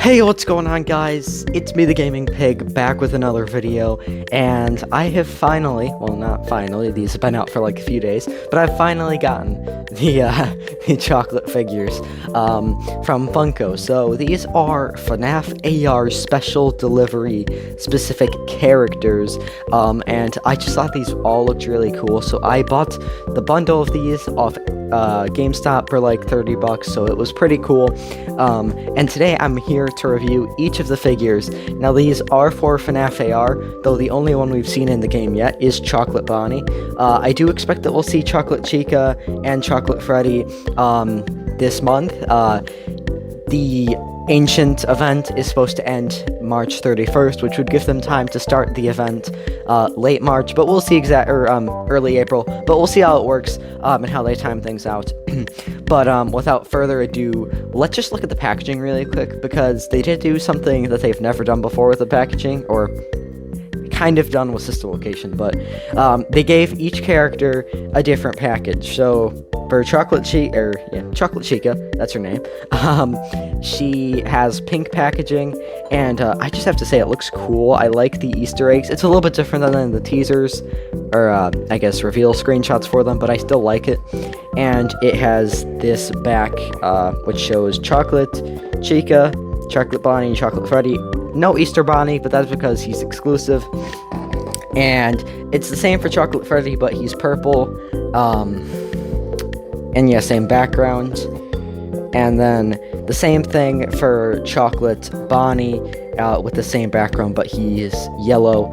Hey, what's going on, guys? It's me, the Gaming Pig, back with another video, and I have finally, well, not finally, these have been out for like a few days, but I've finally gotten the chocolate figures from Funko. So these are FNAF AR special delivery specific characters, and I just thought these all looked really cool, so I bought the bundle of these off GameStop for like 30 bucks, so it was pretty cool. And today I'm here to review each of the figures. Now these are for FNAF AR, though the only one we've seen in the game yet is Chocolate Bonnie. I do expect that we'll see Chocolate Chica and Chocolate Freddy this month. The Ancient event is supposed to end March 31st, which would give them time to start the event late March, but we'll see early April, but we'll see how it works and how they time things out. But without further ado, let's just look at the packaging really quick, because they did do something that they've never done before with the packaging, or kind of done with Sister Location, but they gave each character a different package. So for Chocolate Chica, that's her name, she has pink packaging, and I just have to say it looks cool. I like the Easter eggs. It's a little bit different than the teasers, or I guess reveal screenshots for them, but I still like it. And it has this back, which shows Chocolate Chica, Chocolate Bonnie, and Chocolate Freddy. No Easter Bonnie, but that's because he's exclusive. And it's the same for Chocolate Freddy, but he's purple. And yeah, same background. And then the same thing for Chocolate Bonnie, with the same background, but he is yellow.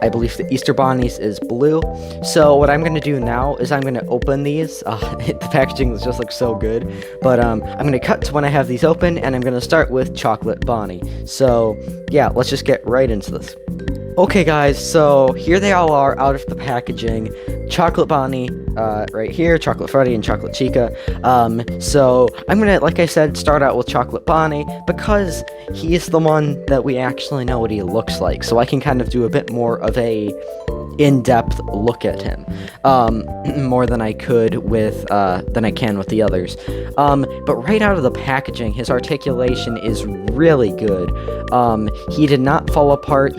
I believe the Easter Bonnie's is blue. So what I'm going to do now is I'm going to open these. The packaging just looks so good. But I'm going to cut to when I have these open, and I'm going to start with Chocolate Bonnie. So yeah, let's just get right into this. Okay guys, so here they all are out of the packaging. Chocolate Bonnie, right here, Chocolate Freddy, and Chocolate Chica. So I'm gonna, like I said, start out with Chocolate Bonnie, because he's the one that we actually know what he looks like, so I can kind of do a bit more of a in-depth look at him, more than I could with, than I can with the others. But right out of the packaging, his articulation is really good. He did not fall apart.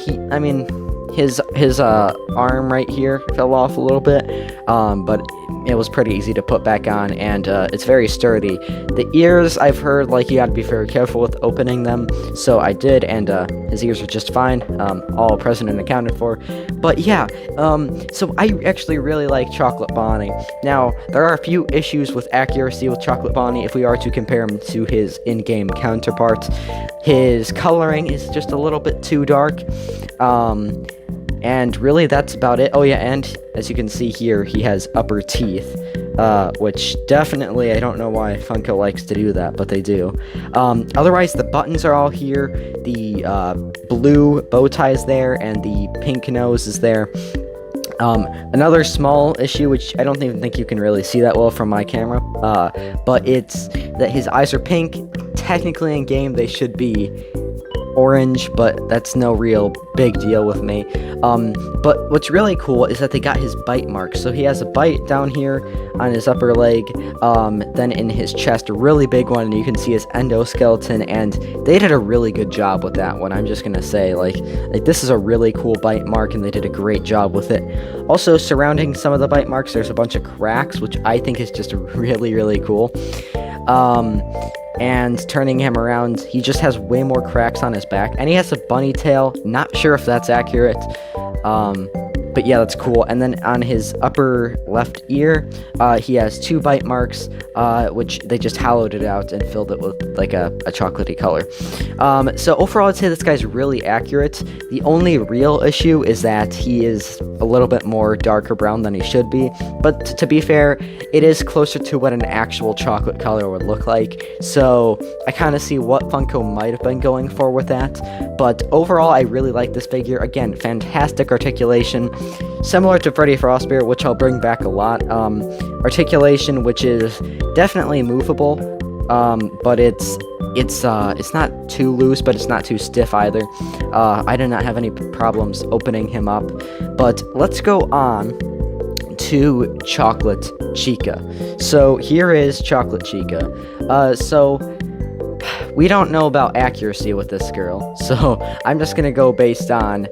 His arm right here fell off a little bit, but it was pretty easy to put back on, and it's very sturdy. The ears, I've heard, like, you gotta be very careful with opening them, so I did, and his ears are just fine, all present and accounted for. But yeah, so I actually really like Chocolate Bonnie. Now, there are a few issues with accuracy with Chocolate Bonnie if we are to compare him to his in-game counterpart. His coloring is just a little bit too dark, and really that's about it. Oh yeah, and as you can see here, he has upper teeth, which definitely, I don't know why Funko likes to do that, but they do. Otherwise, the buttons are all here, the blue bow tie is there, and the pink nose is there. Another small issue, which I don't even think you can really see that well from my camera, but it's that his eyes are pink. Technically in game they should be orange, but that's no real big deal with me. But what's really cool is that they got his bite marks. So he has a bite down here on his upper leg, then in his chest, a really big one, and you can see his endoskeleton, and they did a really good job with that one. I'm just gonna say, like this is a really cool bite mark, and they did a great job with it. Also, surrounding some of the bite marks, there's a bunch of cracks, which I think is just really, really cool. And turning him around, he just has way more cracks on his back, and he has a bunny tail. Not sure if that's accurate, but yeah, that's cool. And then on his upper left ear, he has two bite marks, which they just hollowed it out and filled it with like a chocolatey color. So overall, I'd say this guy's really accurate. The only real issue is that he is a little bit more darker brown than he should be, but to be fair, it is closer to what an actual chocolate color would look like, so I kind of see what Funko might have been going for with that. But overall, I really like this figure. Again, fantastic articulation, similar to Freddy Frostbear, which I'll bring back a lot. Articulation, which is definitely movable, but it's not too loose, but it's not too stiff either. I did not have any problems opening him up. But let's go on to Chocolate Chica. So here is Chocolate Chica. So we don't know about accuracy with this girl, so I'm just gonna go based on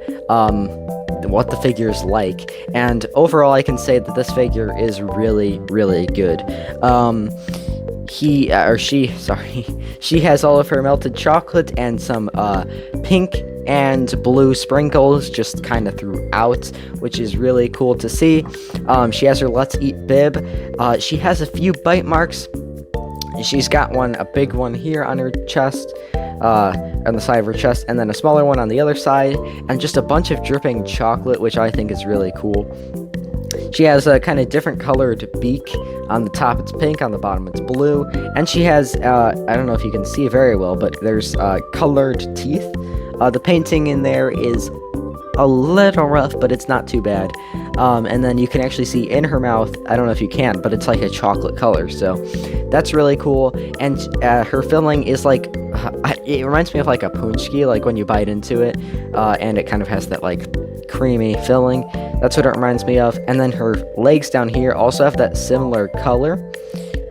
what the figure's like. And overall, I can say that this figure is really, really good. She has all of her melted chocolate and some pink and blue sprinkles just kind of throughout, which is really cool to see. She has her Let's Eat bib. She has a few bite marks. She's got a big one here on her chest, on the side of her chest, and then a smaller one on the other side, and just a bunch of dripping chocolate, which I think is really cool. She has a kind of different colored beak. On the top it's pink, on the bottom it's blue, and she has, I don't know if you can see very well, but there's colored teeth. The painting in there is a little rough, but it's not too bad. And then you can actually see in her mouth, I don't know if you can, but it's like a chocolate color, so that's really cool. And her filling is like, it reminds me of like a punchki, like when you bite into it, and it kind of has that like creamy filling. That's what it reminds me of. And then her legs down here also have that similar color.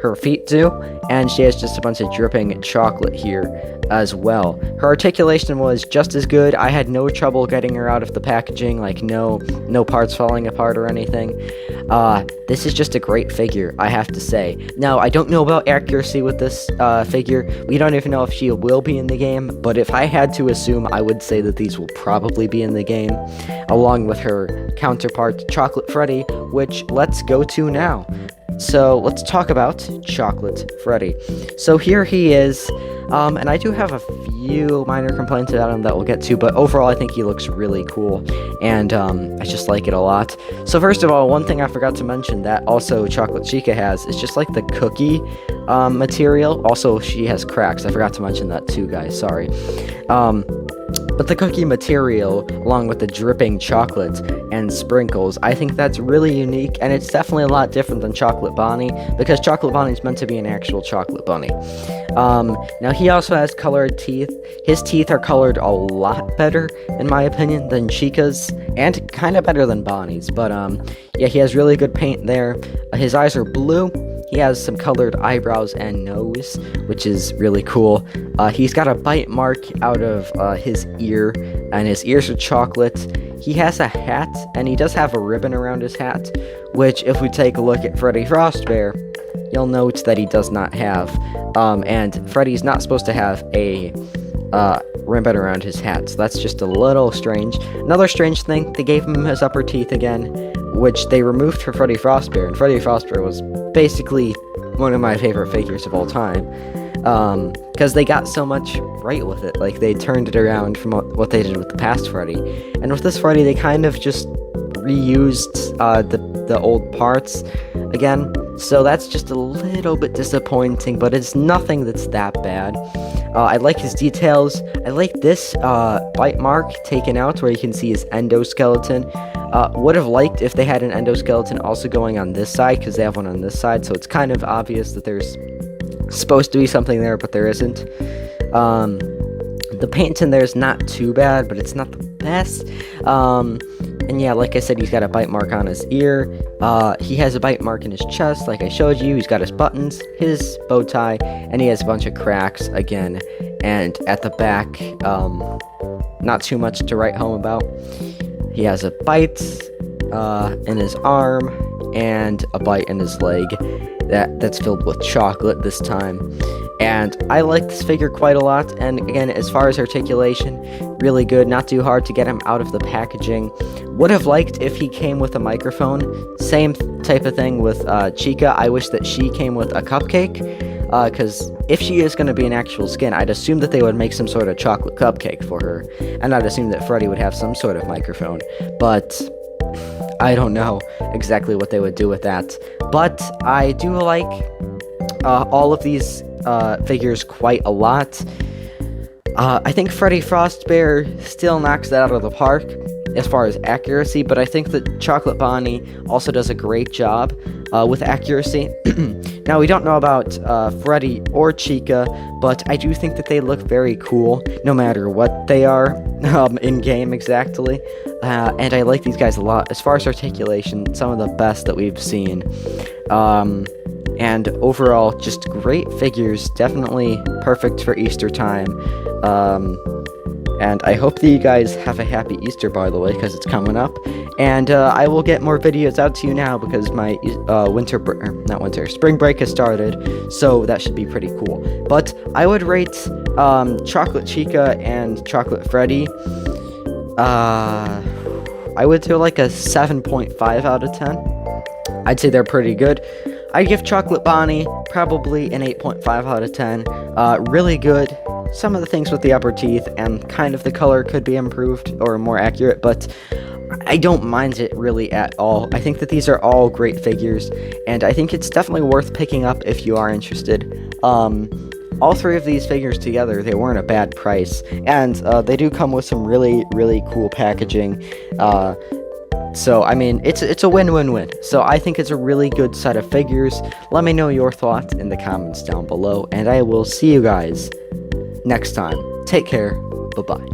Her feet do, and she has just a bunch of dripping chocolate here as well. Her articulation was just as good. I had no trouble getting her out of the packaging, like no parts falling apart or anything. This is just a great figure, I have to say. Now, I don't know about accuracy with this figure. We don't even know if she will be in the game, but if I had to assume, I would say that these will probably be in the game, along with her counterpart, Chocolate Freddy, which let's go to now. So let's talk about Chocolate Freddy. So here he is, and I do have a few minor complaints about him that we'll get to, but overall I think he looks really cool, and I just like it a lot. So first of all, one thing I forgot to mention that also Chocolate Chica has is just like the cookie material. Also, she has cracks. I forgot to mention that too, guys, sorry. But the cookie material, along with the dripping chocolate and sprinkles, I think that's really unique, and it's definitely a lot different than Chocolate Bonnie, because Chocolate Bonnie is meant to be an actual chocolate bunny. Now, he also has colored teeth. His teeth are colored a lot better, in my opinion, than Chica's, and kind of better than Bonnie's, but yeah, he has really good paint there. His eyes are blue. He has some colored eyebrows and nose, which is really cool. He's got a bite mark out of his ear, and his ears are chocolate. He has a hat, and he does have a ribbon around his hat, which if we take a look at Freddy Frostbear, you'll note that he does not have. And Freddy's not supposed to have a ribbon around his hat, so that's just a little strange. Another strange thing, they gave him his upper teeth again, which they removed for Freddy Frostbear, and Freddy Frostbear was basically one of my favorite figures of all time, because they got so much right with it. Like, they turned it around from what they did with the past Freddy, and with this Freddy, they kind of just reused the old parts again, so that's just a little bit disappointing, but it's nothing that's that bad. I like his details. I like this bite mark taken out where you can see his endoskeleton. Would have liked if they had an endoskeleton also going on this side, because they have one on this side, so it's kind of obvious that there's supposed to be something there, but there isn't. The paint in there is not too bad, but it's not the best. And yeah, like I said, he's got a bite mark on his ear. He has a bite mark in his chest, like I showed you. He's got his buttons, his bow tie, and he has a bunch of cracks again. And at the back, not too much to write home about. He has a bite in his arm and a bite in his leg that's filled with chocolate this time. And I like this figure quite a lot, and again, as far as articulation, really good, not too hard to get him out of the packaging. Would have liked if he came with a microphone. Same type of thing with Chica. I wish that she came with a cupcake, because if she is going to be an actual skin, I'd assume that they would make some sort of chocolate cupcake for her, and I'd assume that Freddy would have some sort of microphone, but I don't know exactly what they would do with that. But I do like all of these figures quite a lot. I think Freddy Frostbear still knocks that out of the park as far as accuracy, but I think that Chocolate Bonnie also does a great job with accuracy. Now, we don't know about Freddy or Chica, but I do think that they look very cool, no matter what they are in-game exactly. And I like these guys a lot. As far as articulation, some of the best that we've seen. and overall, just great figures, definitely perfect for Easter time. And I hope that you guys have a happy Easter, by the way, because it's coming up. And I will get more videos out to you now because my spring break has started, so that should be pretty cool. But I would rate Chocolate Chica and Chocolate Freddy, I would do like a 7.5 out of 10. I'd say they're pretty good. I'd give Chocolate Bonnie probably an 8.5 out of 10. Really good. Some of the things with the upper teeth and kind of the color could be improved or more accurate, but I don't mind it really at all. I think that these are all great figures, and I think it's definitely worth picking up if you are interested. All three of these figures together, they weren't a bad price, and they do come with some really, really cool packaging. So, I mean, it's a win-win-win. So, I think it's a really good set of figures. Let me know your thoughts in the comments down below, and I will see you guys next time. Take care. Bye-bye.